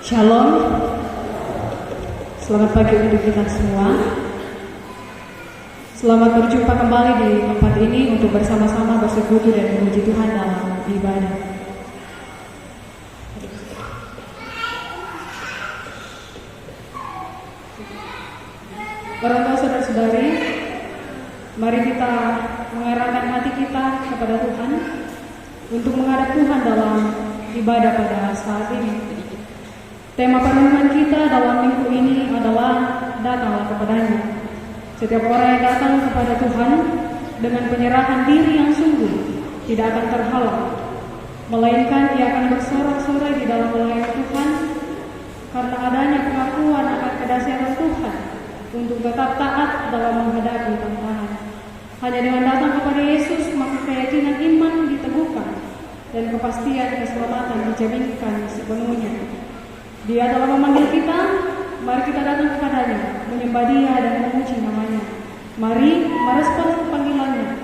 Shalom. Selamat pagi untuk kita semua. Selamat berjumpa kembali di tempat ini untuk bersama-sama bersekutu dan memuji Tuhan dalam ibadah. Orang tua saudara-saudari, mari kita mengarahkan hati kita kepada Tuhan untuk menghadap Tuhan dalam ibadah pada saat ini. Tema perenungan kita dalam minggu ini adalah datanglah kepadanya. Setiap orang yang datang kepada Tuhan dengan penyerahan diri yang sungguh tidak akan terhalang, melainkan ia akan bersorak-sorai di dalam melayani Tuhan karena adanya pengakuan akan kedahsyatan Tuhan untuk tetap taat dalam menghadapi tantangan. Hanya dengan datang kepada Yesus maka keyakinan iman diteguhkan dan kepastian keselamatan dijaminkan sepenuhnya. Dia telah memanggil kita, mari kita datang kepadanya, menyembah Dia dan memuji namanya. Mari merespons panggilannya.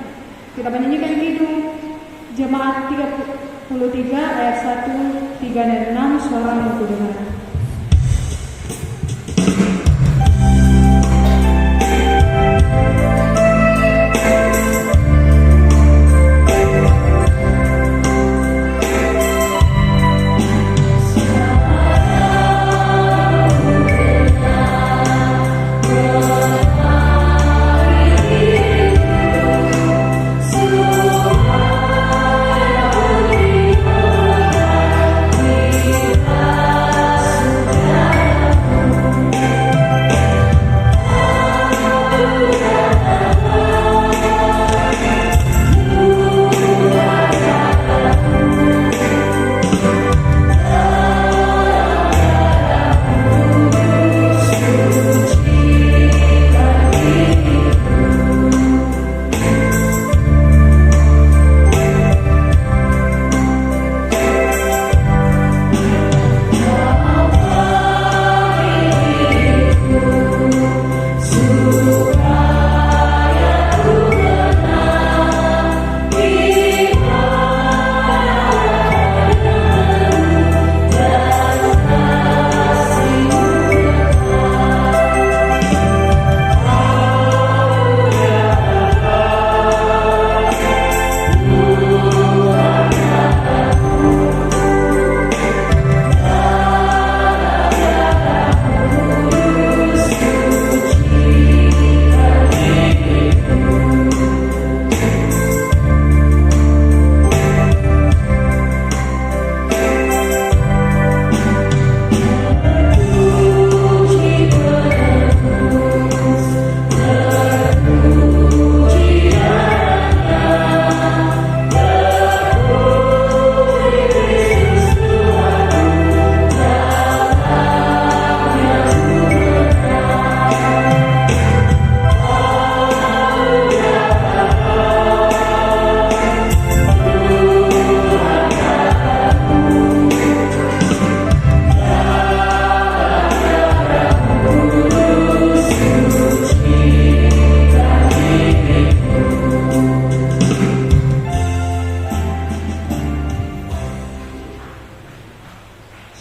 Kita menyanyikan kidung Jemaat 33 ayat 1, 3 dan 6, suaramu kudengar.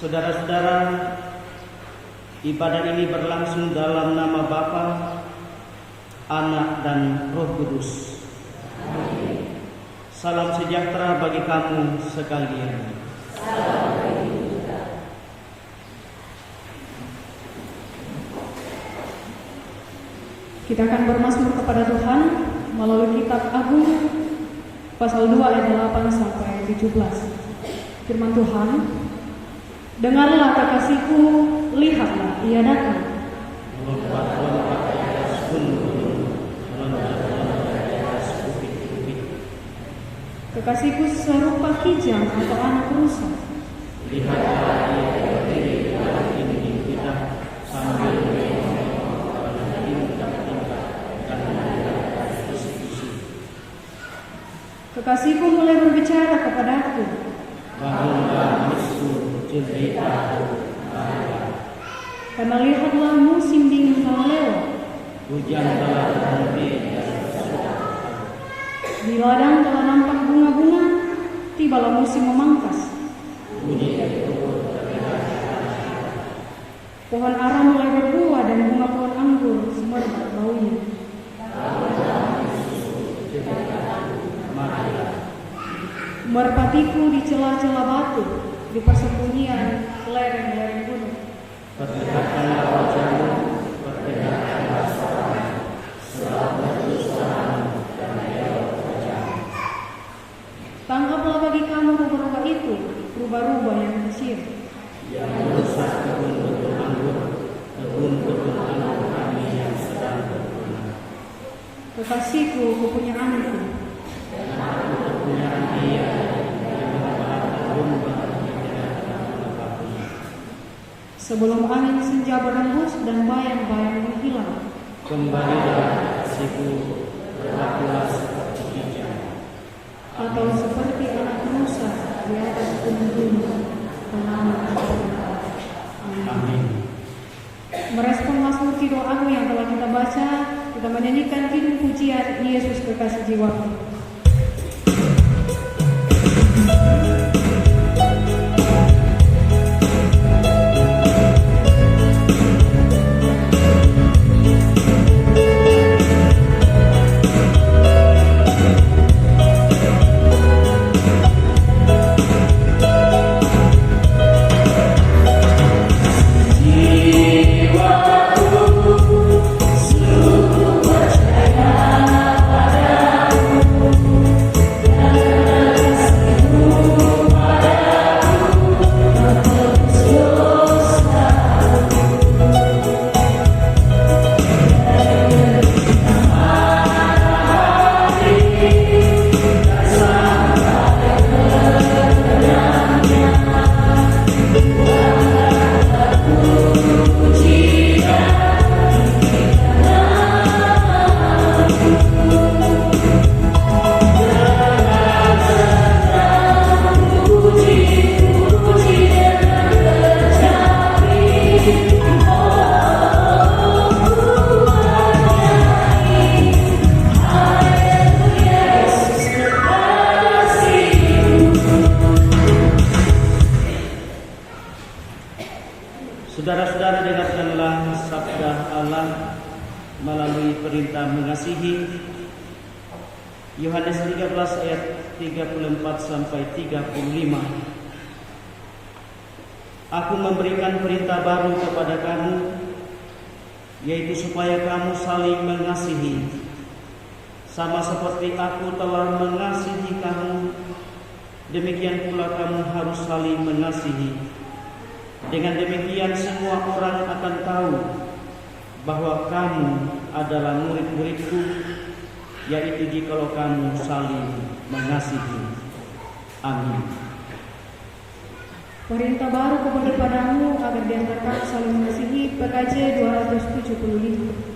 Saudara-saudara, ibadah ini berlangsung dalam nama Bapa, Anak dan Roh Kudus. Amin. Salam sejahtera bagi kamu sekalian. Salam bagi kita. Kita akan bermazmur kepada Tuhan melalui kitab Agung pasal 2 ayat 8 sampai 17. Firman Tuhan, dengarlah kekasihku, lihatlah ia datang. Kekasihku serupa kijang atau anak rusa. Lihatlah ia berdiri di dalam dinding kita sambil menengok pada tingkap-tingkap karena persekusi. Kekasihku mulai berbicara kepadaku. Bangunlah musuh ceritaku, karena lihatlah musim dingin telah lewat. hujan telah berhenti dan sudah. Di ladang telah nampak bunga-bunga, tibalah musim memangkas. Bunyi dari kubur terdengar Pohon ara mulai berbuah dan bunga pohon anggur semerbak baunya. Merpatiku di celah-celah batu, di persembunyian lereng-lereng gunung. Perlihatkanlah wajahmu, perlihatkanlah suaramu, selamatkan suaramu dan elok wajahmu. Tangkaplah bagi kamu rubah-rubah itu, rubah-rubah yang kecil, yang merusak kebun-kebun anggur, kebun-kebun anggur kami yang sedang berbunga. Kekasihku, kepunyaanku, Dan aku kepunyaan dia, yang membakar domba di tengah-tengah apapun. sebelum angin senja berembus dan bayang-bayang menghilang. Kembalilah kasihku, berlakulah seperti hijau. Atau seperti anak rusa di atas gunung-gunung pengamat. Amin. Amin. Merespon Mazmur Kidung Agung yang telah kita baca, kita menyanyikan kidung pujian Yesus Kekasih Jiwaku. Saudara-saudara, dengarkanlah sabda Allah melalui perintah mengasihi. Yohanes 13 ayat 34 sampai 35. Aku memberikan perintah baru kepada kamu, yaitu supaya kamu saling mengasihi. Sama seperti aku telah mengasihi kamu, demikian pula kamu harus saling mengasihi. Dengan demikian semua orang akan tahu bahwa kamu adalah murid-muridku, yaitu jikalau kamu saling mengasihi. Amin. Perintah baru kepadamu agar diantar kamu saling mengasihi. PKJ 275.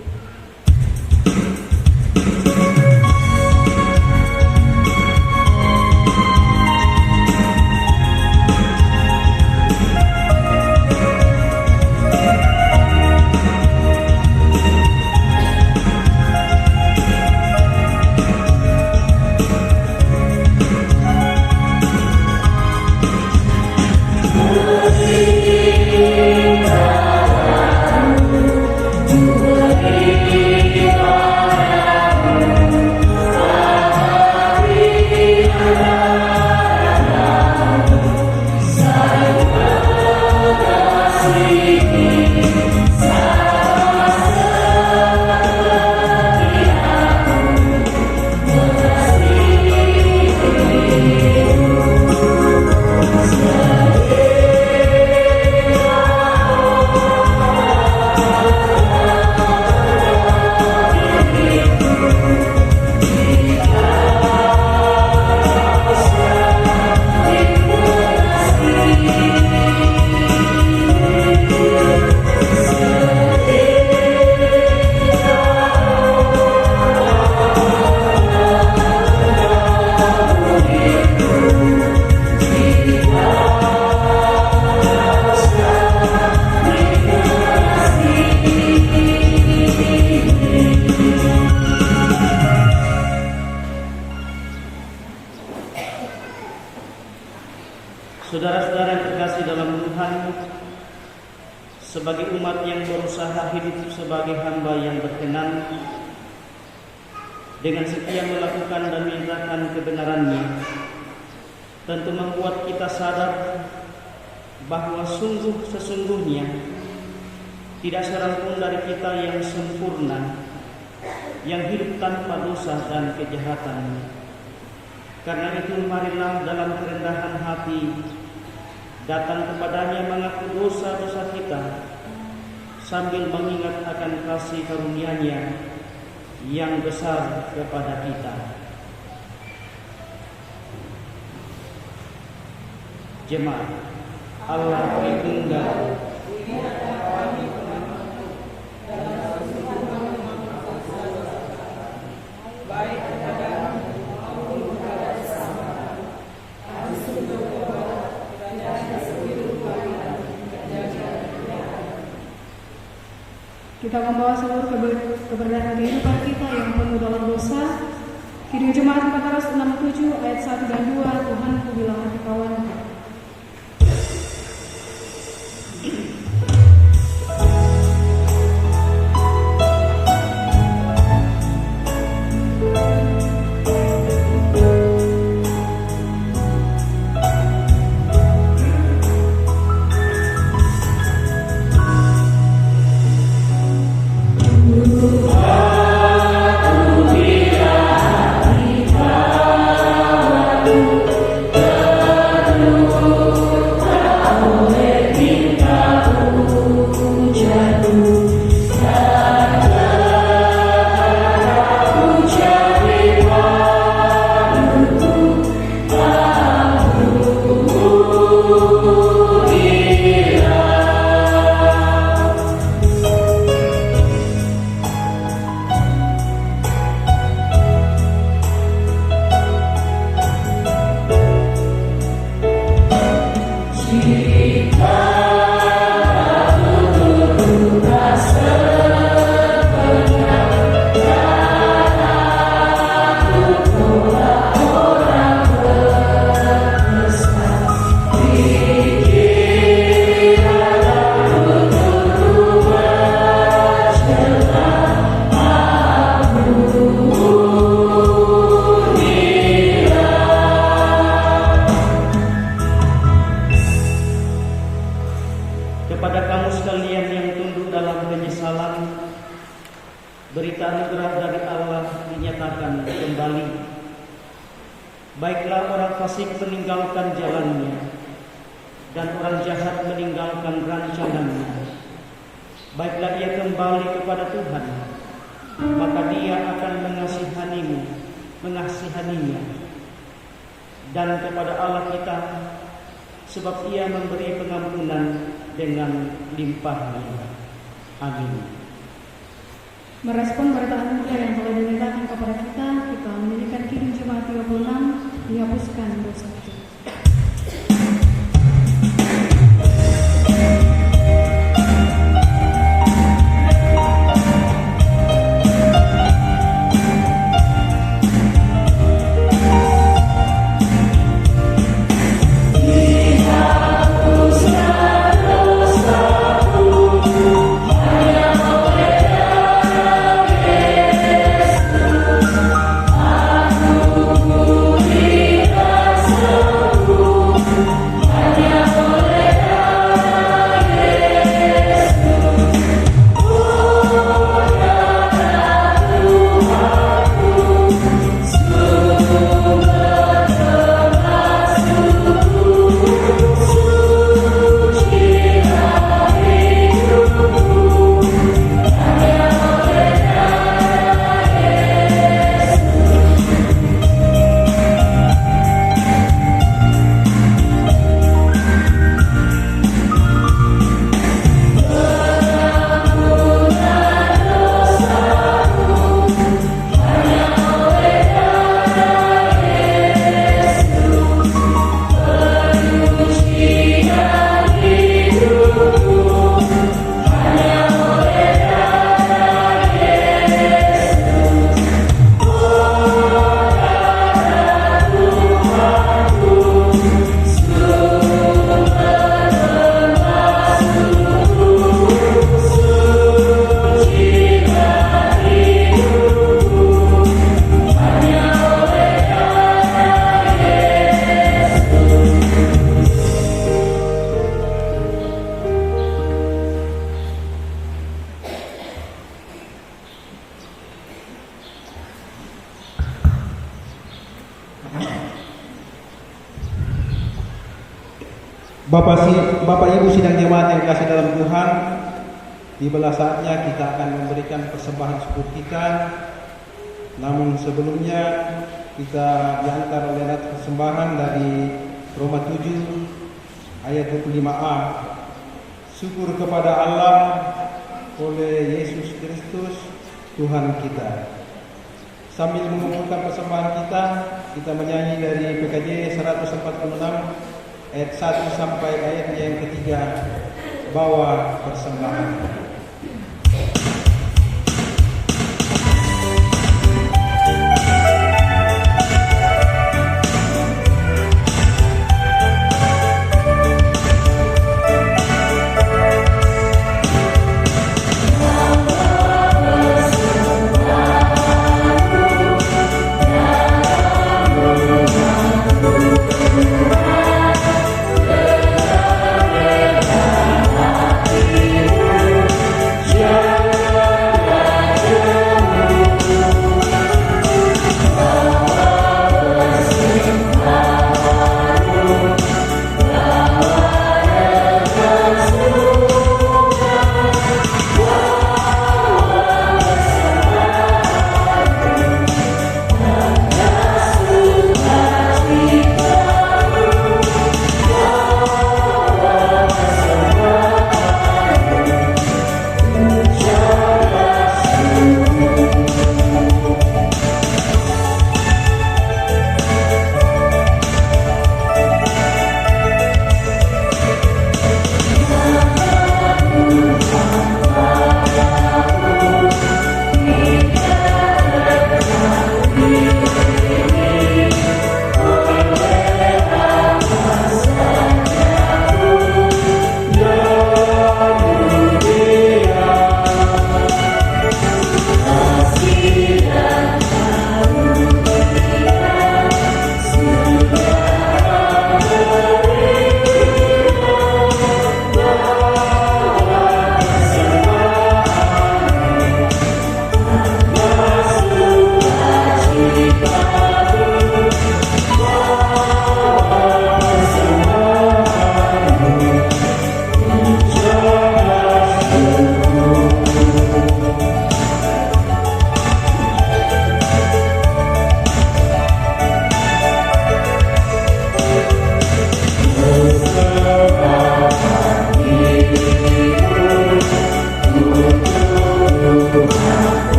sebagai umat yang berusaha hidup sebagai hamba yang berkenan, dengan setia melakukan dan menyatakan kebenarannya, tentu membuat kita sadar bahwa sesungguhnya tidak seorang pun dari kita yang sempurna, yang hidup tanpa dosa dan kejahatan. Karena itu marilah dalam kerendahan hati datang kepadanya mengaku dosa-dosa kita, sambil mengingat akan kasih karunia-Nya yang besar kepada kita. Jemaat Allah Tritunggal, kita membawa seluruh keberadaan kehidupan kita yang penuh dalam dosa. Kidung Jemaat 467 ayat 1 dan 2, Tuhan ku bilang hati kawanku. Kepada kamu sekalian yang tunduk dalam penyesalan, berita anugerah dari Allah dinyatakan kembali. Baiklah orang fasik meninggalkan jalannya, dan orang jahat meninggalkan rancangannya. Baiklah ia kembali kepada Tuhan, maka Dia akan mengasihaninya, dan kepada Allah kita, sebab Ia memberi pengampunan dengan limpahnya. Amin. Merespon berita anugerah yang telah dinyatakan kepada kita, kita menyanyikan Kidung Jemaat 36, dihapuskan dosa kita. Aku Bapak Ibu sidang jemaat yang kasih dalam Tuhan, tibalah saatnya kita akan memberikan persembahan syukur kita. Namun sebelumnya kita diantar oleh persembahan dari Roma 7 ayat 25a. Syukur kepada Allah oleh Yesus Kristus Tuhan kita. Sambil mengumpulkan persembahan kita menyanyi dari PKJ 146 ayat 1 sampai ayat yang ketiga, bawa persembahan.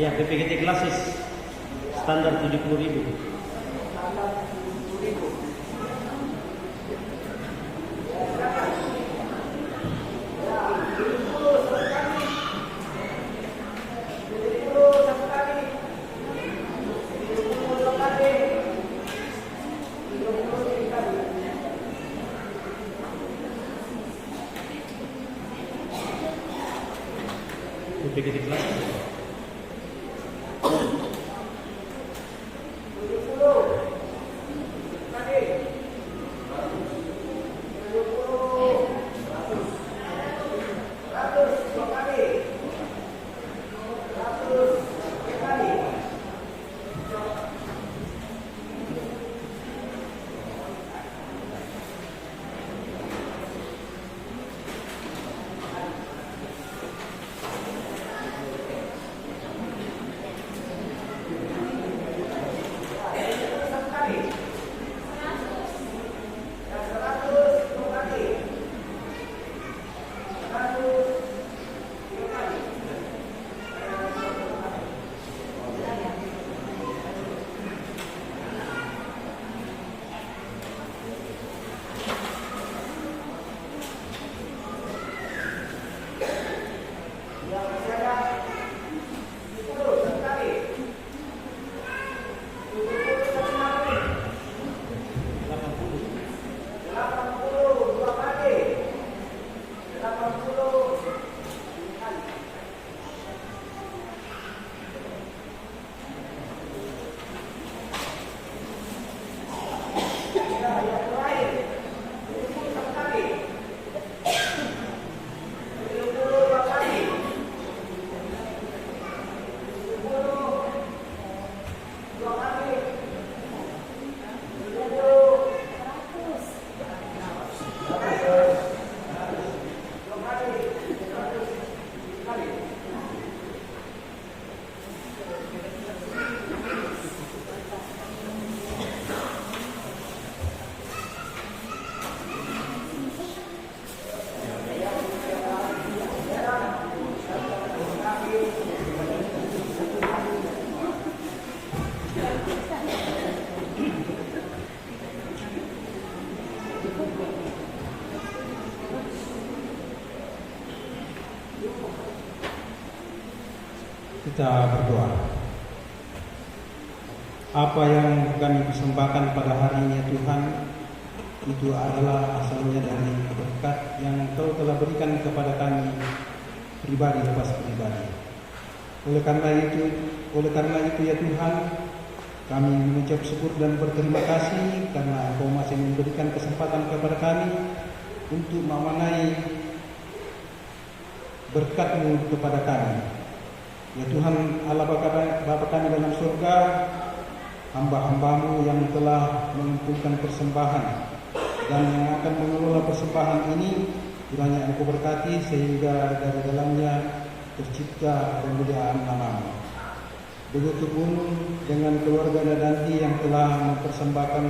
Ya, PPGT Klasis standar 70.000. PPGT Klasis. Kita berdoa. Apa yang kami persembahkan pada hari ini ya Tuhan, itu adalah asalnya dari berkat yang Engkau telah berikan kepada kami pribadi lepas pribadi. Oleh karena itu ya Tuhan, kami mengucap syukur dan berterima kasih karena Engkau masih memberikan kesempatan kepada kami untuk memanai berkat-Mu kepada kami. Ya Tuhan Allah Bapa kami dalam surga, hamba-hamba-Mu yang telah mengumpulkan persembahan dan yang akan mengelola persembahan ini, kiranya Engkau berkati sehingga dari dalamnya tercipta kemuliaan nama-Mu. Begitupun dengan keluarga Dadanti yang telah mempersembahkan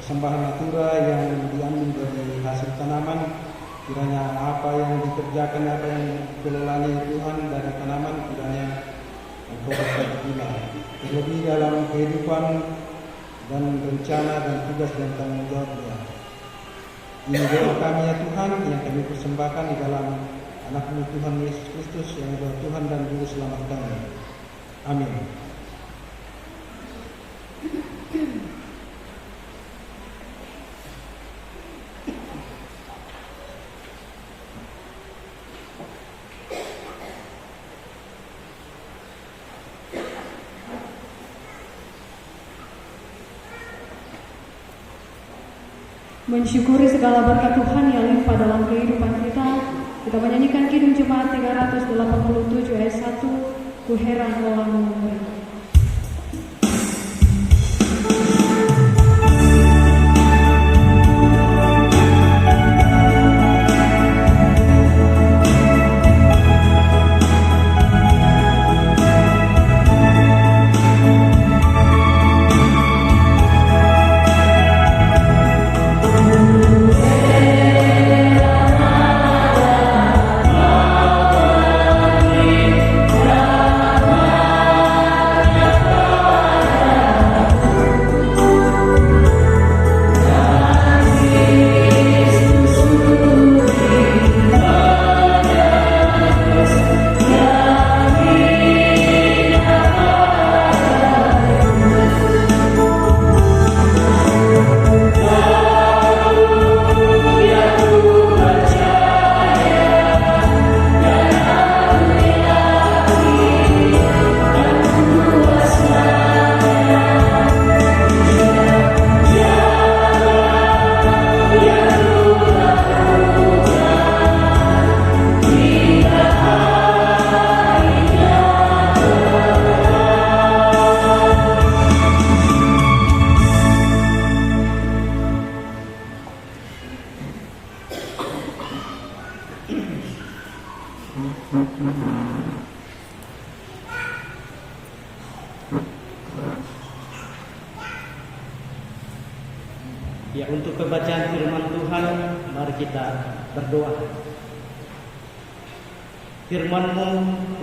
persembahan natura yang diambil dari hasil tanaman. Kiranya apa yang dikerjakan, apa yang dikelola Tuhan dari tanaman, kiranya Engkau berkati pula. Terlebih dalam kehidupan dan rencana dan tugas dan tanggung jawabnya. Ini doa kami ya Tuhan yang kami persembahkan di dalam anak-Mu Tuhan Yesus Kristus yang adalah Tuhan dan Juru Selamat kami. Amin. Mensyukuri segala berkat Tuhan yang limpah dalam kehidupan kita menyanyikan Kidung Jemaat 387 ayat 1, Ku heran Allah memberi. Ramah Ya, untuk pembacaan firman Tuhan, mari kita berdoa. Firman-Mu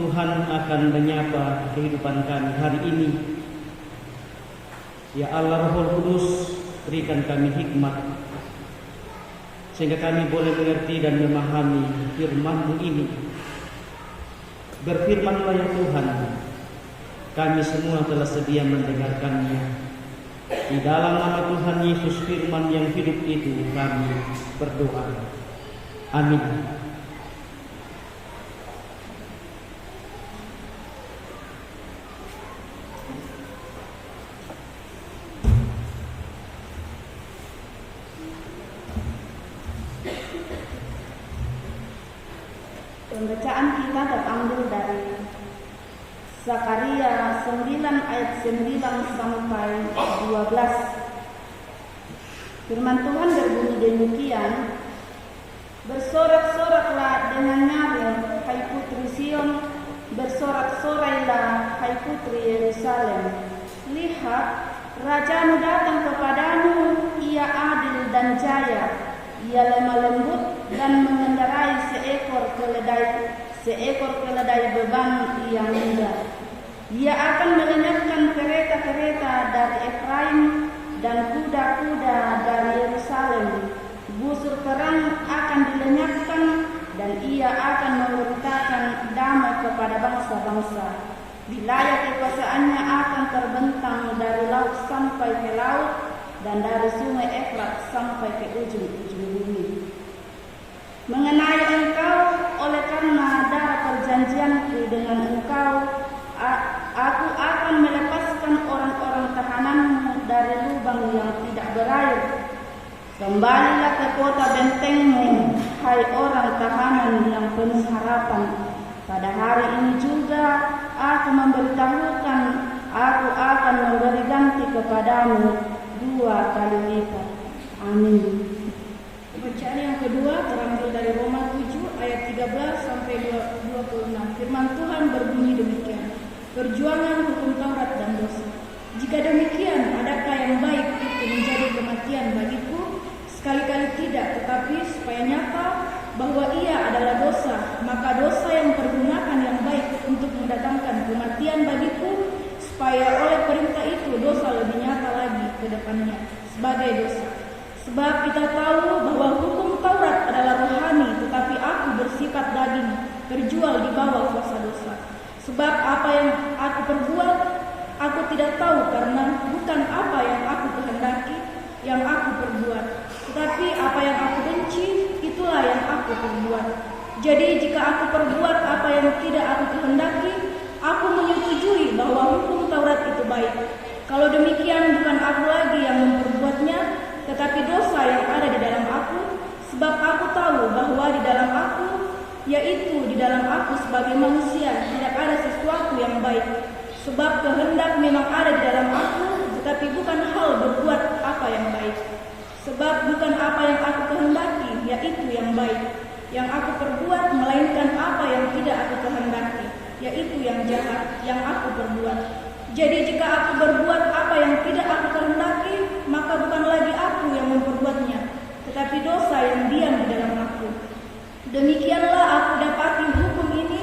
Tuhan akan menyapa kehidupan kami hari ini. Ya Allah, Roh Kudus, berikan kami hikmat sehingga kami boleh mengerti dan memahami firman-Mu ini. Berfirman-Lah ya Tuhan, kami semua telah sedia mendengarkannya. Di dalam nama Tuhan Yesus firman yang hidup itu kami berdoa. Amin. Pembacaan kita terambil dari Zakaria 9 ayat 9 sampai 12. Firman Tuhan berbunyi demikian, bersorak-soraklah dengan nyaring, hai putri Sion, bersorak-sorailah, hai putri Yerusalem. Lihat, rajamu datang kepadamu, ia adil dan jaya, ia lemah lembut dan mengendarai seekor keledai beban yang mudah. Ia akan melenyapkan kereta-kereta dari Efraim dan kuda-kuda dari Yerusalem. Busur perang akan dilenyapkan dan ia akan memerintahkan damai kepada bangsa-bangsa. Wilayah kekuasaannya akan terbentang dari laut sampai ke laut dan dari sungai Efrat sampai ke ujung-ujung bumi. Mengenai engkau, oleh karena darah perjanjianku dengan engkau, aku akan melepaskan orang-orang tahananmu dari lubang yang tidak berair. Kembalilah ke kota bentengmu, hai orang tahanan yang penuh harapan. Pada hari ini juga aku memberitahukan, aku akan memberi ganti kepadamu 2 kali lipat. Amin. Bacaan yang kedua terambil dari Roma 7 ayat 13 sampai 26. Firman Tuhan berbunyi demikian. Perjuangan hukum Taurat dan dosa. Jika demikian, adakah yang baik itu menjadi kematian bagiku? Sekali-kali tidak, tetapi supaya nyata bahwa ia adalah dosa, maka dosa yang mempergunakan yang baik untuk mendatangkan kematian bagiku, supaya oleh perintah itu dosa lebih nyata lagi ke depannya sebagai dosa. Sebab kita tahu bahwa hukum Taurat adalah rohani, tetapi aku bersifat daging, terjual di bawah kuasa dosa. Sebab apa yang aku perbuat, aku tidak tahu, karena bukan apa yang aku kehendaki yang aku perbuat, tetapi apa yang aku benci, itulah yang aku perbuat. Jadi jika aku perbuat apa yang tidak aku kehendaki, aku menyetujui bahwa hukum Taurat itu baik. Kalau demikian, bukan aku lagi yang memperbuatnya, tetapi dosa yang ada di dalam aku, sebab aku tahu bahwa di dalam aku, yaitu di dalam aku sebagai manusia, tidak ada sesuatu yang baik. Sebab kehendak memang ada di dalam aku, tetapi bukan hal berbuat apa yang baik. Sebab bukan apa yang aku kehendaki, yaitu yang baik, yang aku perbuat, melainkan apa yang tidak aku kehendaki, yaitu yang jahat, yang aku perbuat. Jadi jika aku berbuat apa yang tidak aku kehendaki, maka bukan lagi aku yang memperbuatnya, tetapi dosa yang diam di dalam aku. Demikianlah aku dapati hukum ini,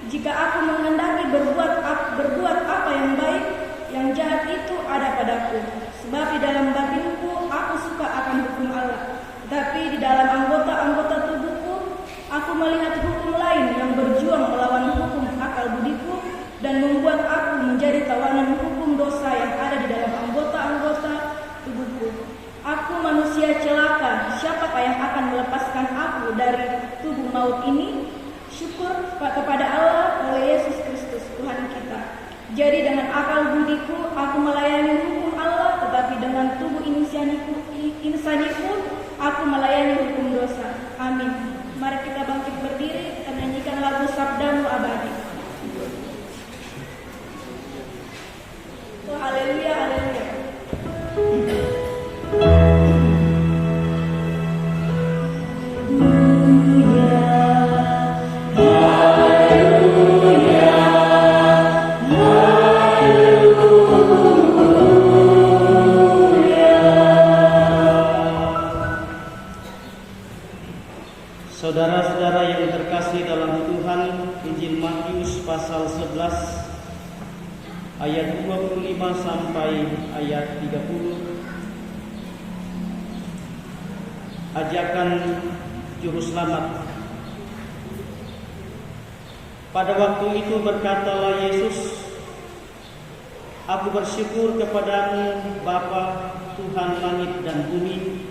jika aku menghendaki berbuat apa yang baik, yang jahat itu ada padaku. Sebab di dalam batinku aku suka akan hukum Allah, tetapi di dalam anggota-anggota tubuhku aku melihat hukum lain yang berjuang melawan hukum akal budiku dan membuat aku menjadi tawanan hukum dosa yang ada di dalam anggota-anggota tubuhku. Aku manusia celaka, siapakah yang akan melepaskan aku dari tubuh maut ini? Syukur kepada Allah oleh Yesus Kristus Tuhan kita. Jadi dengan akal budiku aku melayani hukum Allah, tetapi dengan tubuh insaniku aku melayani hukum dosa. Amin. Mari kita bangkit berdiri, kita nyanyikan lagu Sabdamu Abadi. Oh, haleluya, haleluya. Haleluya. Saudara-saudara yang terkasih dalam Tuhan, Injil Matius pasal 11 ayat 25 sampai ayat 30. Ajakan juru selamat. Pada waktu itu berkatalah Yesus, Aku bersyukur kepadamu Bapa, Tuhan langit dan bumi,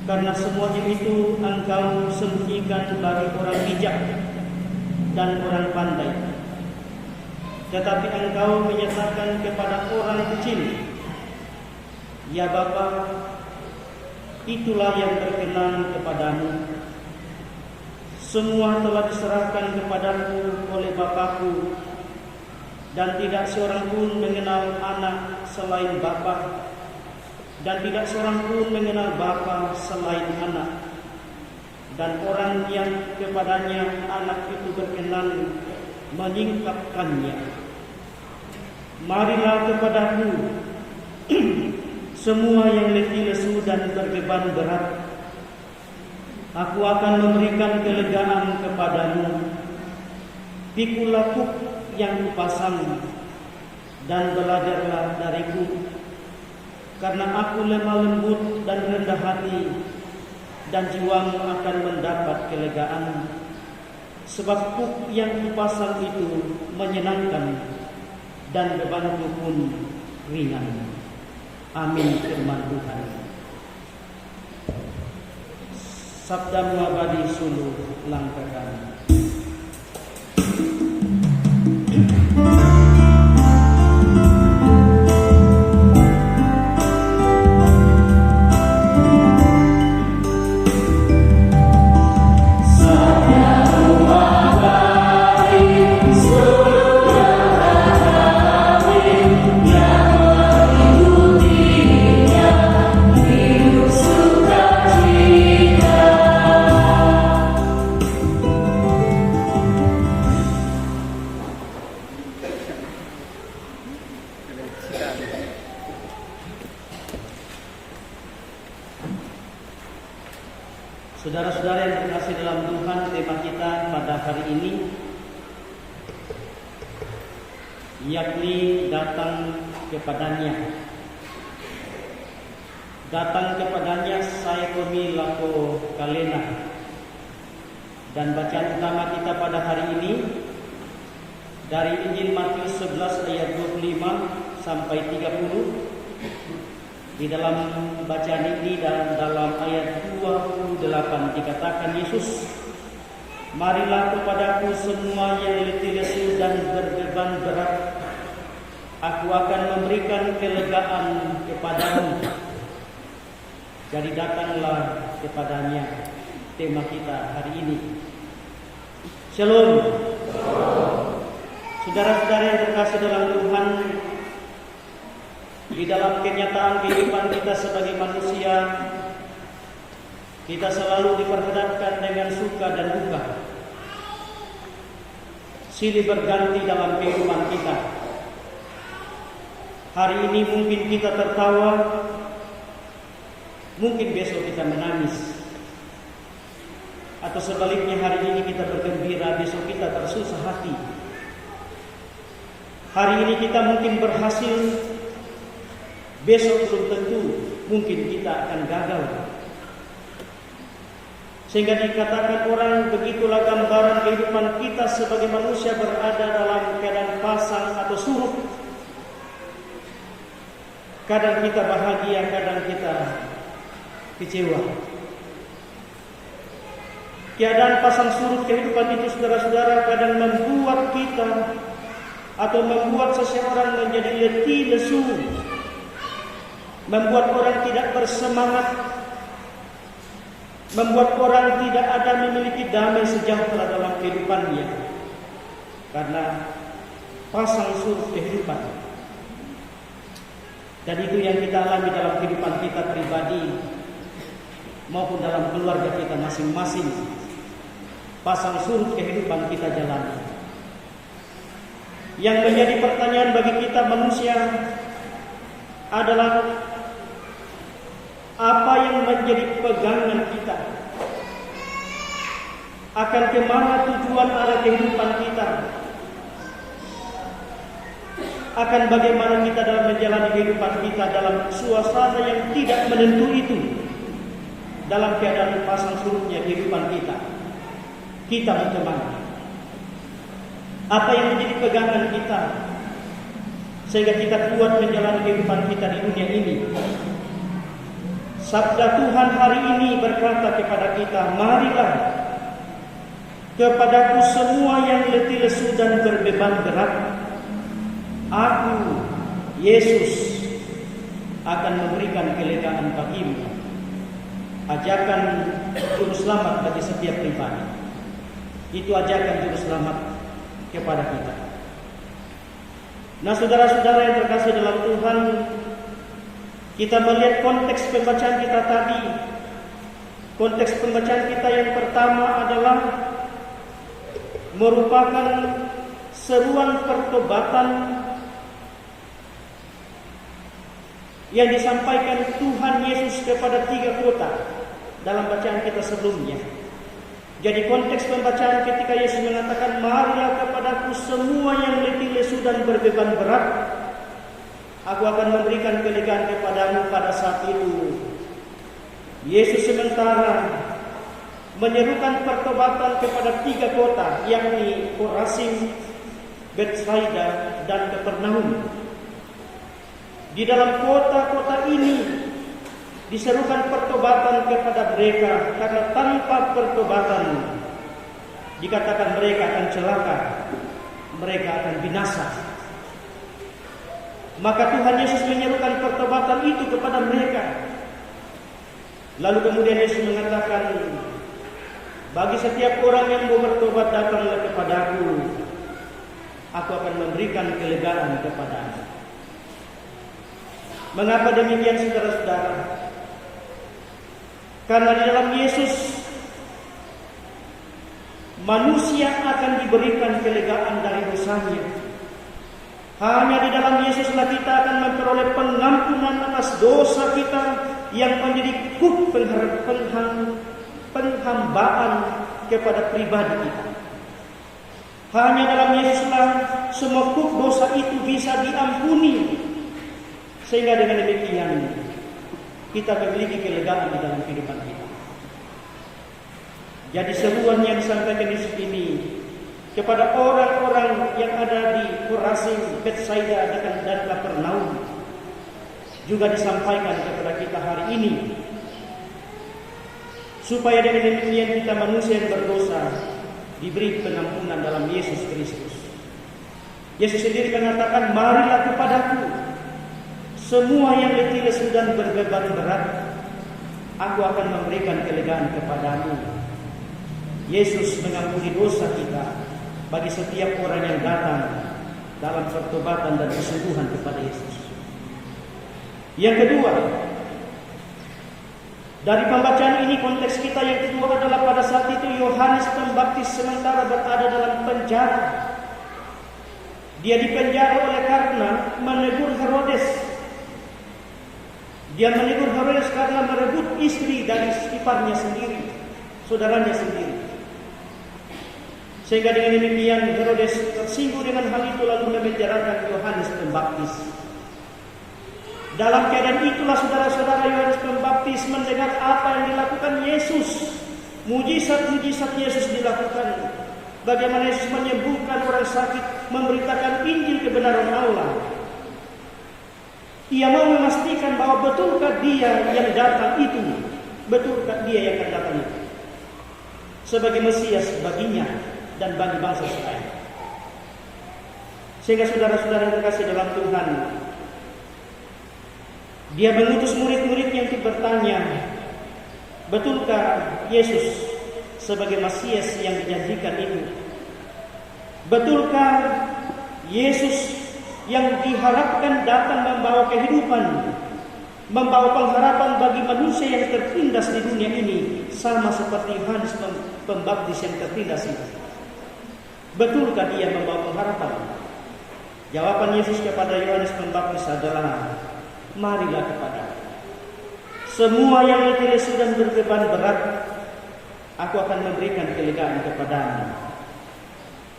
karena semuanya itu Engkau sembunyikan bagi orang bijak dan orang pandai, tetapi Engkau menyatakan kepada orang kecil. Ya Bapa, itulah yang berkenan kepadamu. Semua telah diserahkan kepadaku oleh Bapakku, dan tidak seorang pun mengenal anak selain Bapa, dan tidak seorang pun mengenal Bapa selain anak, dan orang yang kepadanya anak itu berkenan menyingkapkannya. Marilah kepadaku semua yang letih lesu dan berbeban berat, aku akan memberikan kelegaan kepadamu. Pikulah kuk yang kupasang dan belajarlah dariku, karena aku lemah lembut dan rendah hati, dan jiwamu akan mendapat kelegaan. Sebab kuk yang kupasang itu menyenangkan, dan bebanku pun ringan. Amin. Firman Tuhan. Sabda abadi suluh langkakan. Saudara-saudara yang terkasih dalam Tuhan, tema kita pada hari ini yakni datang kepadanya. Datang kepadanya saya komi lako kalena. Dan bacaan utama kita pada hari ini dari Injil Matius 11 ayat 25 sampai 30. Di dalam bacaan ini dan dalam ayat 28 dikatakan Yesus, marilah kepadaku semua yang letih lesu dan berbeban berat, aku akan memberikan kelegaan kepadamu. Jadi datanglah kepadanya, tema kita hari ini. Shalom. Saudara-saudara yang terkasih dalam Tuhan, di dalam kenyataan kehidupan kita sebagai manusia, kita selalu diperhadapkan dengan suka dan duka. Silih berganti dalam kehidupan kita. Hari ini mungkin kita tertawa, mungkin besok kita menangis. Atau sebaliknya, hari ini kita bergembira, besok kita tersusah hati. Hari ini kita mungkin berhasil, besok belum tentu, mungkin kita akan gagal. Sehingga dikatakan orang, begitulah gambaran kehidupan kita sebagai manusia berada dalam keadaan pasang atau surut. Kadang kita bahagia, kadang kita kecewa. Keadaan pasang surut kehidupan itu, saudara-saudara, kadang membuat kita atau membuat seseorang menjadi letih lesu, membuat orang tidak bersemangat, membuat orang tidak ada memiliki damai sejahtera dalam kehidupannya, karena pasang surut kehidupan. Dan itu yang kita alami dalam kehidupan kita pribadi maupun dalam keluarga kita masing-masing. Pasang surut kehidupan kita jalani. Yang menjadi pertanyaan bagi kita manusia adalah, apa yang menjadi pegangan kita? akan kemana tujuan arah kehidupan kita, akan bagaimana kita dalam menjalani kehidupan kita dalam suasana yang tidak menentu itu, dalam keadaan pasang surutnya kehidupan kita mau kemana? Apa yang menjadi pegangan kita sehingga kita kuat menjalani kehidupan kita di dunia ini? Sabda Tuhan hari ini berkata kepada kita, marilah kepadaku semua yang letih lesu dan berbeban berat, aku, Yesus, akan memberikan kelegaan bagimu. Ajakan juru selamat bagi setiap pribadi. Itu ajakan juru selamat kepada kita. Nah, saudara-saudara yang terkasih dalam Tuhan, kita melihat konteks pembacaan kita tadi. Konteks pembacaan kita yang pertama adalah merupakan seruan pertobatan yang disampaikan Tuhan Yesus kepada 3 kota dalam bacaan kita sebelumnya. Jadi konteks pembacaan ketika Yesus mengatakan, marilah kepadaku semua yang letih lesu dan berbeban berat, aku akan memberikan kelegaan kepadamu. Pada saat itu Yesus sementara menyerukan pertobatan kepada 3 kota, yakni Korazim, Betsaida, dan Kapernaum. Di dalam kota-kota ini diserukan pertobatan kepada mereka, karena tanpa pertobatan dikatakan mereka akan celaka, mereka akan binasa. Maka Tuhan Yesus menyerukan pertobatan itu kepada mereka. Lalu kemudian Yesus mengatakan, bagi setiap orang yang mau bertobat, datanglah kepadaku, aku akan memberikan kelegaan kepadamu. Mengapa demikian, saudara-saudara? Karena di dalam Yesus manusia akan diberikan kelegaan dari dosanya. Hanya di dalam Yesuslah kita akan memperoleh pengampunan atas dosa kita yang menjadi kuk penghambaan kepada pribadi kita. Hanya dalam Yesuslah semua kuk dosa itu bisa diampuni, sehingga dengan demikian kita memiliki kelegaan di dalam kehidupan kita. Jadi seruan yang disampaikan Yesus ini kepada orang-orang yang ada di Korazim, Betsaida, dan Kapernaum juga disampaikan kepada kita hari ini, supaya dengan demikian kita manusia yang berdosa diberi pengampunan dalam Yesus Kristus. Yesus sendiri mengatakan, marilah kepadaku semua yang letih lesu dan berbeban berat, aku akan memberikan kelegaan kepadamu. Yesus mengampuni dosa kita bagi setiap orang yang datang dalam pertobatan dan kesungguhan kepada Yesus. Yang kedua, dari pembacaan ini, konteks kita yang kedua adalah pada saat itu Yohanes Pembaptis sementara berada dalam penjara. Dia dipenjara oleh karena menegur Herodes. Dia menegur Herodes karena merebut istri dari iparnya sendiri, saudaranya sendiri. Sehingga dengan demikian Herodes tersinggung dengan hal itu, lalu memenjarakan Yohanes Pembaptis. Dalam keadaan itulah saudara-saudara, Yohanes Pembaptis mendengar apa yang dilakukan Yesus. Mujizat-mujizat Yesus dilakukan. Bagaimana Yesus menyembuhkan orang sakit, memberitakan Injil kebenaran Allah. Ia mau memastikan bahwa betulkah dia yang datang itu, betulkah dia yang akan datang itu sebagai Mesias baginya dan bagi bangsa Israel. Sehingga saudara-saudara yang terkasih dalam Tuhan, dia mengutus murid-murid yang bertanya, betulkah Yesus sebagai Mesias yang dijanjikan itu? Betulkah Yesus yang diharapkan datang membawa kehidupan, membawa pengharapan bagi manusia yang tertindas di dunia ini, sama seperti Yohanes Pembaptis yang tertindas itu? Betulkah dia membawa pengharapan? Jawaban Yesus kepada Yohanes Pembaptis adalah, marilah kepada semua yang letih lesu dan berbeban berat, aku akan memberikan kelegaan kepadamu.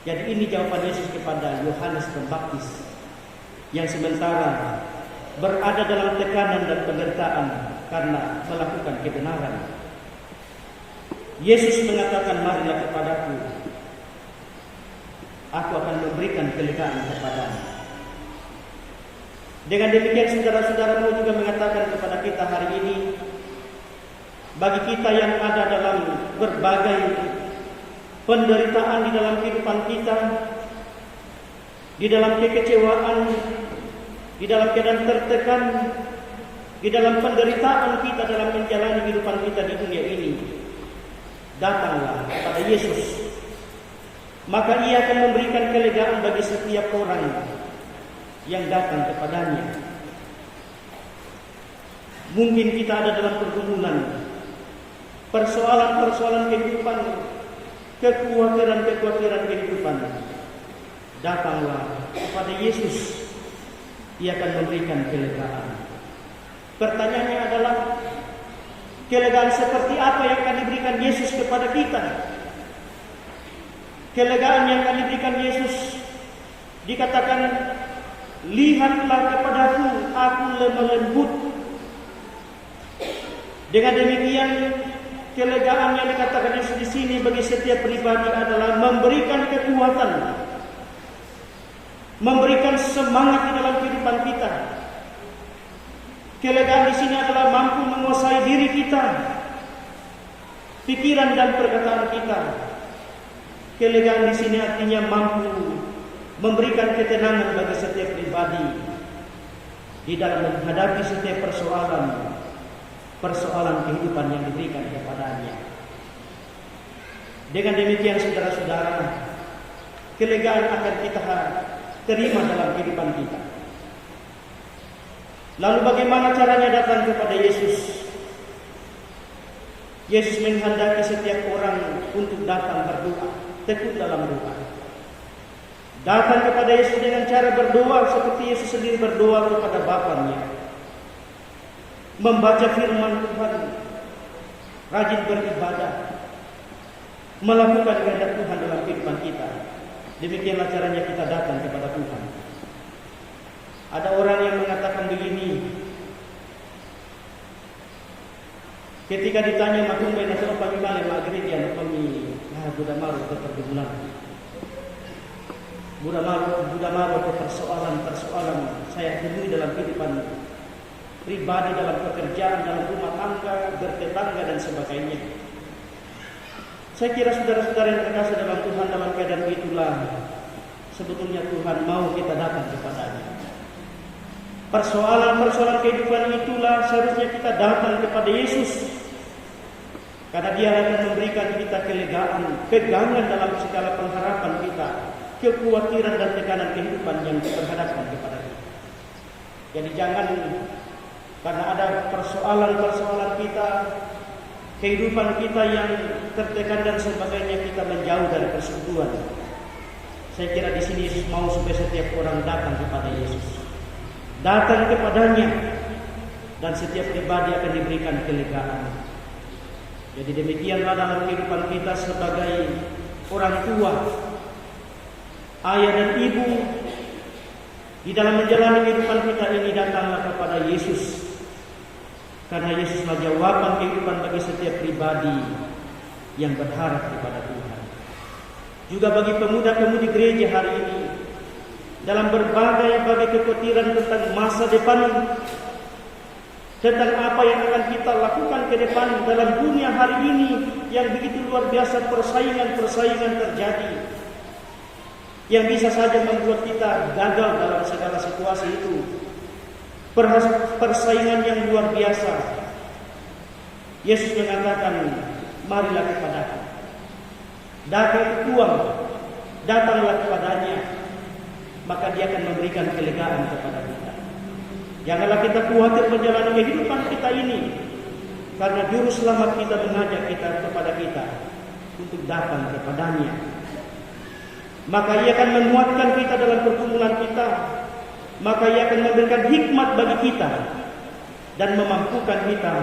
Jadi ini jawaban Yesus kepada Yohanes Pembaptis yang sementara berada dalam tekanan dan penderitaan karena melakukan kebenaran. Yesus mengatakan, marilah kepadaku, aku akan memberikan kelegaan kepadamu. Dengan demikian saudara-saudara mau juga mengatakan kepada kita hari ini, bagi kita yang ada dalam berbagai penderitaan di dalam kehidupan kita, di dalam kekecewaan, di dalam keadaan tertekan, di dalam penderitaan kita dalam menjalani kehidupan kita di dunia ini, datanglah kepada Yesus. Maka Ia akan memberikan kelegaan bagi setiap orang yang datang kepadanya. Mungkin kita ada dalam pergumulan, persoalan-persoalan kehidupan, kekhawatiran kehidupan. Datanglah kepada Yesus, Ia akan memberikan kelegaan. Pertanyaannya adalah, kelegaan seperti apa yang akan diberikan Yesus kepada kita? Kelegaan yang akan diberikan Yesus dikatakan, lihatlah kepadaku, aku lemah lembut. Dengan demikian, kelegaan yang dikatakan Yesus di sini bagi setiap pribadi adalah memberikan kekuatan, memberikan semangat di dalam kehidupan kita. Kelegaan di sini adalah mampu menguasai diri kita, pikiran dan perkataan kita. Kelegaan di sini artinya mampu memberikan ketenangan bagi setiap pribadi di dalam menghadapi setiap persoalan kehidupan yang diberikan kepadanya. Dengan demikian saudara-saudara, kelegaan akan kita terima dalam kehidupan kita. Lalu bagaimana caranya datang kepada Yesus? Yesus menghendaki setiap orang untuk datang berdoa, tekun dalam doa. Datang kepada Yesus dengan cara berdoa seperti Yesus sendiri berdoa kepada Bapanya. Membaca firman Tuhan, rajin beribadah, melakukan kehendak Tuhan dalam kehidupan kita. Demikianlah caranya kita datang kepada Tuhan. Ada orang yang mengatakan begini, ketika ditanya makumbe nasa pagimale magridia no kami budak maru ke pergumulan. Budak maru ke persoalan saya temui dalam kehidupan pribadi, dalam pekerjaan, dalam rumah tangga, bertetangga dan sebagainya. Saya kira saudara-saudara yang terkasih dalam Tuhan, dalam keadaan itulah sebetulnya Tuhan mau kita datang kepada-Nya. Persoalan kehidupan itulah seharusnya kita datang kepada Yesus, karena Dia akan memberikan kita kelegaan, pegangan dalam segala pengharapan kita, kekhawatiran dan tekanan kehidupan yang terhadapkan kepada kita. Jadi jangan karena ada persoalan kita, kehidupan kita yang tertekan dan sebagainya, kita menjauh dari persekutuan. Saya kira di sini Yesus mau supaya setiap orang datang kepada Yesus, datang kepadanya, dan setiap pribadi akan diberikan kelegaan. Jadi demikianlah dalam kehidupan kita sebagai orang tua, ayah dan ibu, di dalam menjalani kehidupan kita ini datanglah kepada Yesus. Karena Yesuslah jawaban kehidupan bagi setiap pribadi yang berharap kepada Tuhan. Juga bagi pemuda-pemudi gereja hari ini, dalam berbagai kekhawatiran tentang masa depan, tentang apa yang akan kita lakukan ke depan dalam dunia hari ini yang begitu luar biasa, persaingan terjadi, yang bisa saja membuat kita gagal dalam segala situasi itu. Persaingan yang luar biasa. Yesus mengatakan, marilah kepadaku. Datanglah kepadanya, maka Dia akan memberikan kelegaan kepada kita. Janganlah kita khawatir menjalani kehidupan kita ini, karena Juru Selamat kita mengajak kita kepada kita untuk datang kepadanya. Maka Ia akan menguatkan kita dalam pergumulan kita. Maka Ia akan memberikan hikmat bagi kita dan memampukan kita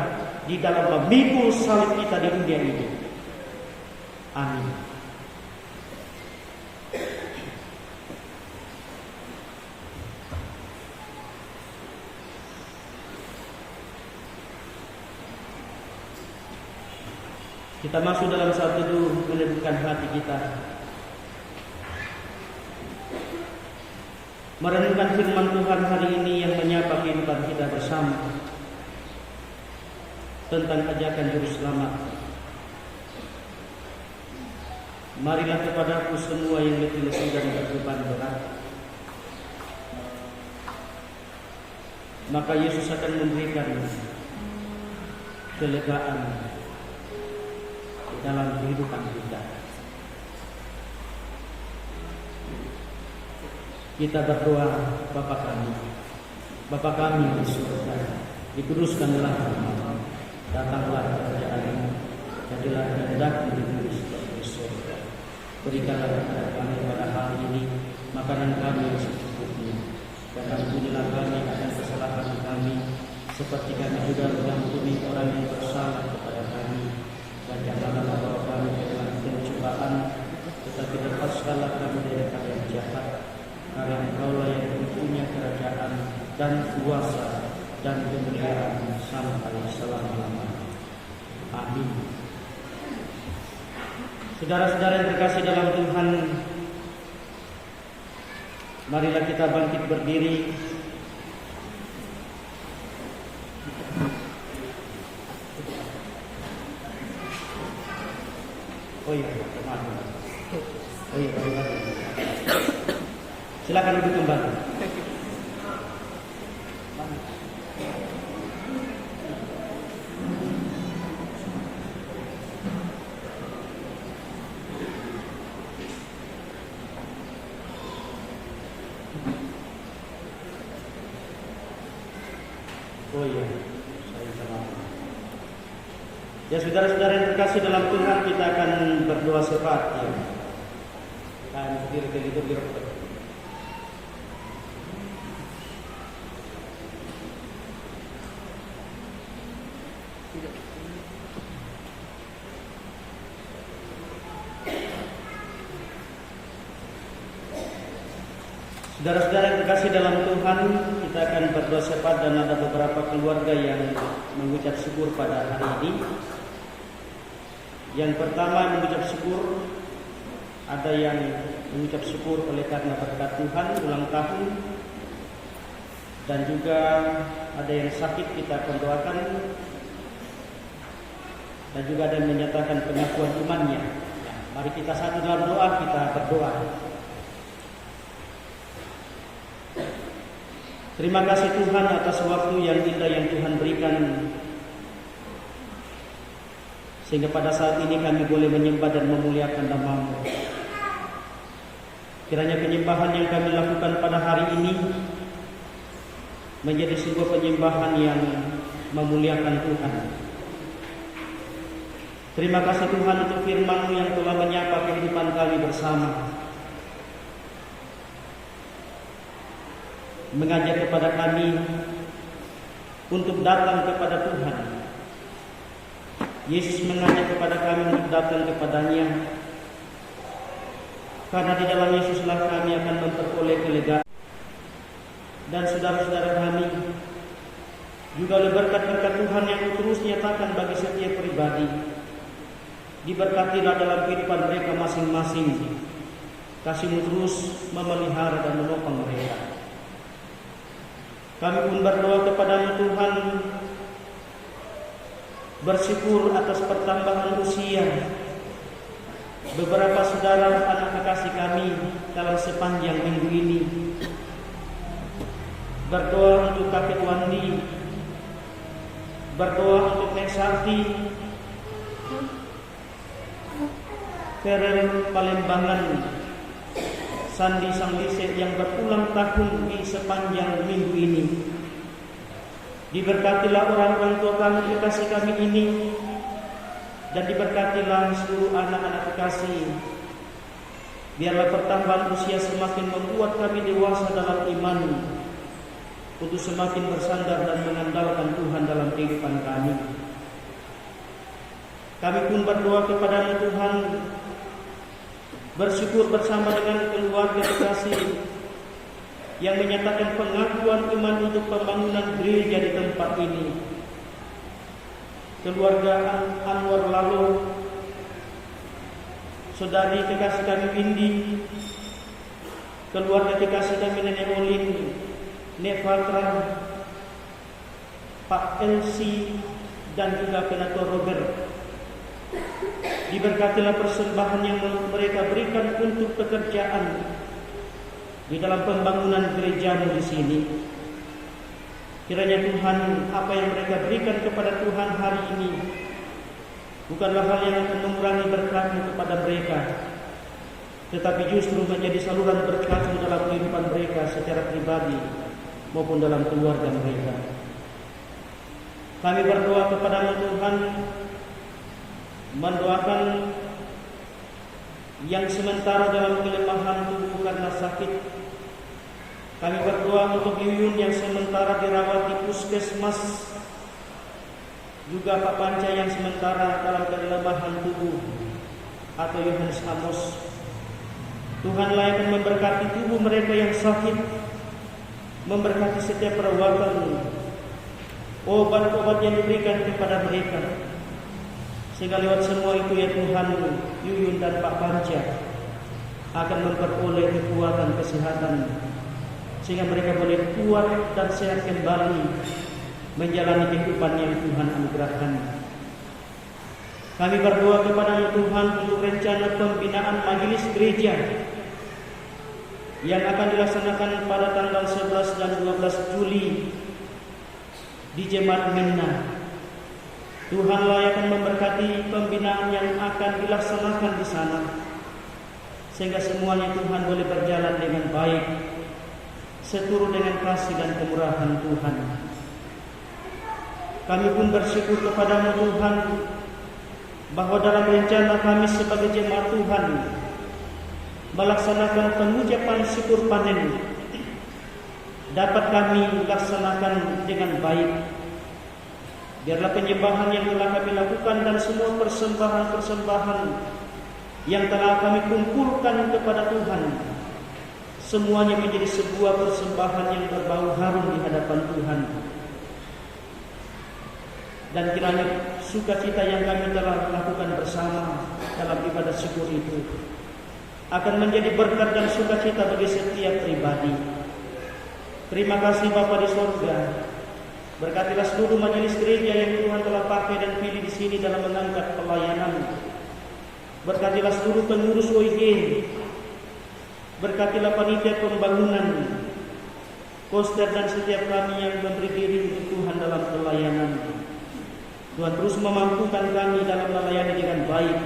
di dalam memikul salib kita di dunia ini. Amin. Kita masuk dalam saat teduh meneduhkan hati kita, merenungkan firman Tuhan hari ini yang menyapa kehidupan kita bersama tentang ajakan juru selamat. Marilah kepadaku semua yang letih lesu dan berbeban berat, maka Yesus akan memberikan kelegaan dalam kehidupan kita. Kita berdoa, Bapa kami di surga, dikuduskanlah namamu, datanglah kerajaan-Mu, jadilah kehendakmu di bumi seperti di surga. Berikanlah kepada kami pada hari ini makanan kami yang secukupnya, dan ampunilah kami akan kesalahan kami, seperti kami juga mengampuni orang yang bersalah kepada kami. Dan janganlah membawa kami ke dalam pencobaan, tetapi lepaskanlah kami dari yang jahat. Karena Engkaulah yang mempunyai kerajaan dan kuasa dan kemuliaan sampai selama-lamanya. Amin. Saudara-saudara yang terkasih dalam Tuhan, marilah kita bangkit berdiri. Oh iya, maaf. Oh iya, silakan duduk kembali. Oh iya, saya salah. Ya saudara-saudara yang terkasih dalam Tuhan, kita akan berdoa syafaat ya. Dan kira-kira saudara-saudara yang terkasih dalam Tuhan, kita akan berdoa syafaat dan ada beberapa keluarga yang mengucap syukur pada hari ini. Yang pertama mengucap syukur, ada yang mengucap syukur oleh karena berkat Tuhan ulang tahun, dan juga ada yang sakit, kita akan doakan, dan juga ada yang menyatakan pengakuan imannya. Mari kita satu dalam doa, kita berdoa. Terima kasih Tuhan atas waktu yang indah yang Tuhan berikan, sehingga pada saat ini kami boleh menyembah dan memuliakan nama-Mu. Kiranya penyembahan yang kami lakukan pada hari ini menjadi sebuah penyembahan yang memuliakan Tuhan. Terima kasih Tuhan untuk firman-Mu yang telah menyapa kehidupan kami bersama, mengajak kepada kami untuk datang kepada Tuhan. Yesus mengajak kepada kami untuk datang kepadanya, karena di dalam Yesuslah kami akan memperoleh kelegaan. Dan saudara-saudara kami, juga oleh berkat-berkat Tuhan yang terus nyatakan bagi setiap pribadi, diberkatilah dalam kehidupan mereka masing-masing. Kasih-Mu terus memelihara dan menopang mereka. Kami pun berdoa kepada-Mu Tuhan, bersyukur atas pertambahan usia beberapa saudara anak kekasih kami dalam sepanjang minggu ini. Berdoa untuk Kakek Wandi, berdoa untuk Nek Sarti, Ferel Palembangan, Sandi Sanglise yang berulang tahun di sepanjang minggu ini. Diberkatilah orang-orang tua kami, kekasih kami ini, dan diberkatilah seluruh anak-anak kekasih. Biarlah pertambahan usia semakin membuat kami dewasa dalam iman, untuk semakin bersandar dan mengandalkan Tuhan dalam kehidupan kami. Kami pun berdoa kepada-Mu Tuhan, bersyukur bersama dengan keluarga kekasih yang menyatakan pengakuan iman untuk pembangunan gereja di tempat ini. Keluarga Anwar Lalo, saudari kekasih kami Windy, keluarga kekasih kami Nenek Olin, Nek Fatra, Pak Elsi, dan juga Penatua Robert. Diberkatilah persembahan yang mereka berikan untuk pekerjaan di dalam pembangunan gerejamu di sini. Kiranya Tuhan, apa yang mereka berikan kepada Tuhan hari ini bukanlah hal yang akan mengurangi berkat-Mu kepada mereka, tetapi justru menjadi saluran berkat-Mu dalam kehidupan mereka secara pribadi maupun dalam keluarga mereka. Kami berdoa kepada-Mu Tuhan, mendoakan yang sementara dalam kelemahan tubuh karena sakit. Kami berdoa untuk Yuyun yang sementara dirawat di puskesmas, juga Pak Panca yang sementara dalam kelemahan tubuh, atau Yohanes Amos. Tuhanlah yang akan memberkati tubuh mereka yang sakit, memberkati setiap perawatan, obat-obat yang diberikan kepada mereka, sehingga lewat semua itu ya Tuhan, Yuyun dan Pak Panca akan memperoleh kekuatan kesehatan, sehingga mereka boleh kuat dan sehat kembali menjalani kehidupan yang Tuhan anugerahkan. Kami berdoa kepada Tuhan untuk rencana pembinaan majelis gereja yang akan dilaksanakan pada tanggal 11 dan 12 Juli di Jemaat Minna. Tuhanlah yang akan memberkati pembinaan yang akan dilaksanakan di sana, sehingga semuanya Tuhan boleh berjalan dengan baik, seturut dengan kasih dan kemurahan Tuhan. Kami pun bersyukur kepada-Mu Tuhan, bahwa dalam rencana kami sebagai jemaat Tuhan melaksanakan pengucapan syukur panen dapat kami laksanakan dengan baik. Biarlah penyembahan yang telah kami lakukan dan semua persembahan-persembahan yang telah kami kumpulkan kepada Tuhan, semuanya menjadi sebuah persembahan yang berbau harum di hadapan Tuhan. Dan kiranya sukacita yang kami telah lakukan bersama dalam ibadah syukur itu akan menjadi berkat dan sukacita bagi setiap pribadi. Terima kasih Bapa di surga. Berkatilah seluruh majelis gereja yang Tuhan telah pakai dan pilih di sini dalam mengangkat pelayanan. Berkatilah seluruh pengurus OIG. Berkatilah panitia pembangunan, koster dan setiap kami yang memberi diri untuk Tuhan dalam pelayanan. Tuhan terus memampukan kami dalam melayani dengan baik,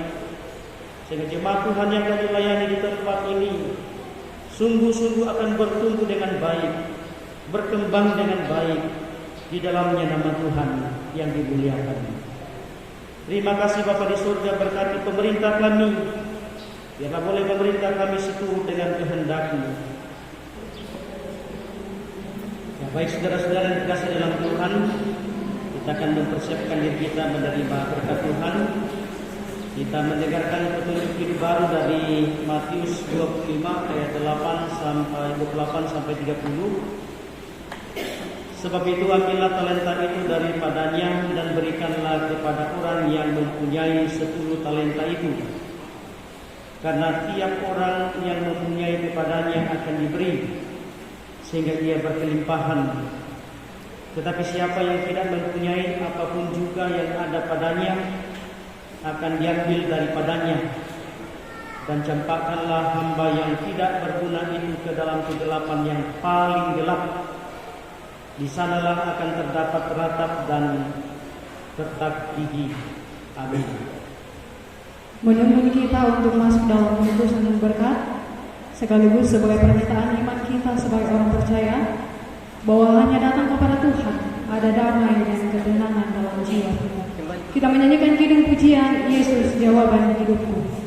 sehingga jemaat Tuhan yang kami layani di tempat ini sungguh-sungguh akan bertumbuh dengan baik, berkembang dengan baik, di dalamnya nama Tuhan yang dimuliakan. Terima kasih Bapa di surga, berkati pemerintah kami, biarlah boleh pemerintah kami seturut dengan kehendak-Mu. Ya, baik saudara-saudara yang dikasihi dalam Tuhan, kita akan mempersiapkan diri kita menerima berkat Tuhan. Kita mendengarkan petunjuk hidup baru dari Matius 25 ayat 28 sampai 30. Sebab itu ambillah talenta itu daripadanya dan berikanlah kepada orang yang mempunyai 10 talenta itu. Karena tiap orang yang mempunyai kepadanya akan diberi, sehingga ia berkelimpahan. Tetapi siapa yang tidak mempunyai apapun juga yang ada padanya akan diambil daripadanya. Dan campakkanlah hamba yang tidak berguna itu ke dalam kegelapan yang paling gelap. Di sanalah akan terdapat ratap dan retak gigi. Amin. Menuntun kita untuk masuk dalam keputusan dan berkat, sekaligus sebagai pernyataan iman kita sebagai orang percaya bahwa hanya datang kepada Tuhan ada damai dan ketenangan dalam jiwa kita. Kita menyanyikan kidung pujian Yesus Jawaban Hidupku.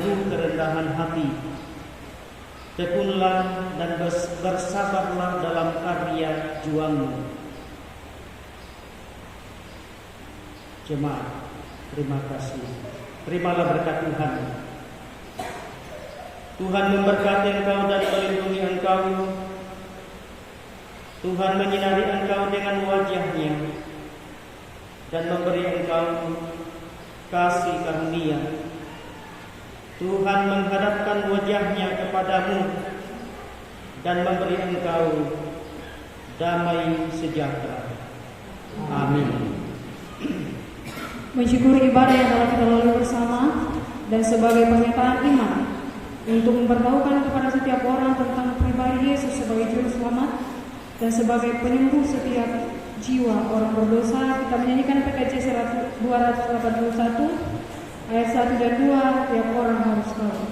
penuh kerendahan hati. Tekunlah dan bersabarlah dalam karya juangmu. Jemaat, terima kasih. Terimalah berkat Tuhan. Tuhan memberkati engkau dan melindungi engkau. Tuhan menyinari engkau dengan wajah-Nya dan memberi engkau kasih karunia. Tuhan menghadapkan wajah-Nya kepadamu dan memberi engkau damai sejahtera. Amin. Mensyukuri ibadah yang telah kita lalui bersama dan sebagai pernyataan iman untuk memberitahukan kepada setiap orang tentang pribadi Yesus sebagai juru selamat dan sebagai penyembuh setiap jiwa orang berdosa, kita menyanyikan PKJ 281 ayat 1 dan 2, tiap orang harus tahu.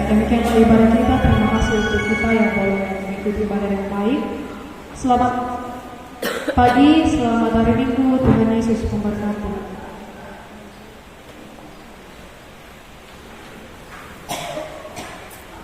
Demikianlah ibadah kita. Terima kasih untuk kita yang boleh mengikuti ibadah yang baik. Selamat pagi, selamat hari Minggu. Tuhan Yesus memberkati.